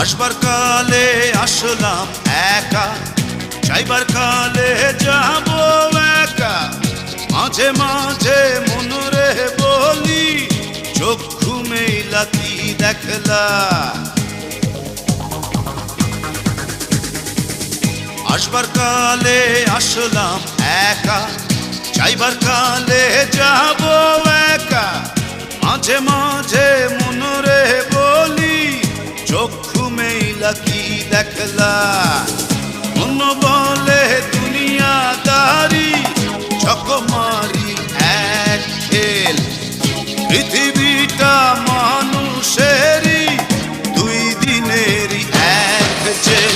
আসবার কালে আসলাম একা, যাইবার কালে যাব একা। মাঝে মাঝে মনরে বলি, চক্ষু মেলা কি দেখলা। আসবার কালে আসলাম একা, যাইবার কালে যাব একা। মাঝে মাঝে মনরে বলি, চক্ষু মেলা কি দেখলা। মন বলে দুনিয়াদারি, চকমারি এক খেল। পৃথিবীটা মানুষেরই, দুই দিনেরই এক জেল।